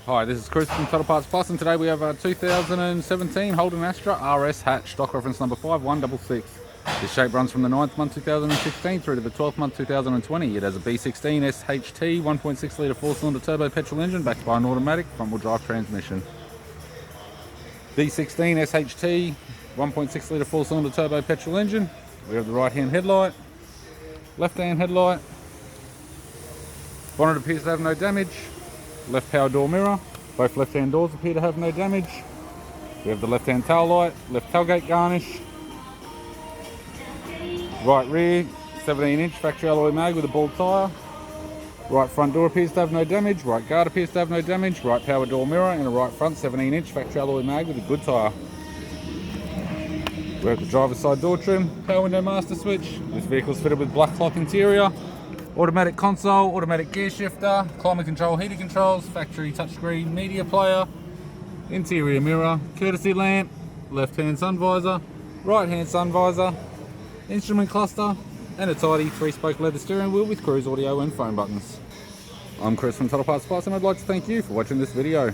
Hi, this is Chris from Total Parts Plus, and today we have a 2017 Holden Astra RS hatch, stock reference number 5166. This shape runs from the 9th month 2016 through to the 12th month 2020. It has a B16 SHT 1.6 litre 4-cylinder turbo petrol engine backed by an automatic front-wheel drive transmission. B16 SHT 1.6 litre 4-cylinder turbo petrol engine. We have the right-hand headlight, left-hand headlight. Bonnet appears to have no damage. Left power door mirror, both left-hand doors appear to have no damage. We have the left-hand tail light, left tailgate garnish. Right rear, 17-inch factory alloy mag with a bald tyre. Right front door appears to have no damage. Right guard appears to have no damage. Right power door mirror and a right front 17-inch factory alloy mag with a good tyre. We have the driver's side door trim, power window master switch. This vehicle is fitted with black cloth interior. Automatic console, automatic gear shifter, climate control, heater controls, factory touchscreen media player, interior mirror, courtesy lamp, left-hand sun visor, right-hand sun visor, instrument cluster, and a tidy 3-spoke leather steering wheel with cruise audio and phone buttons. I'm Chris from Total Parts Plus, and I'd like to thank you for watching this video.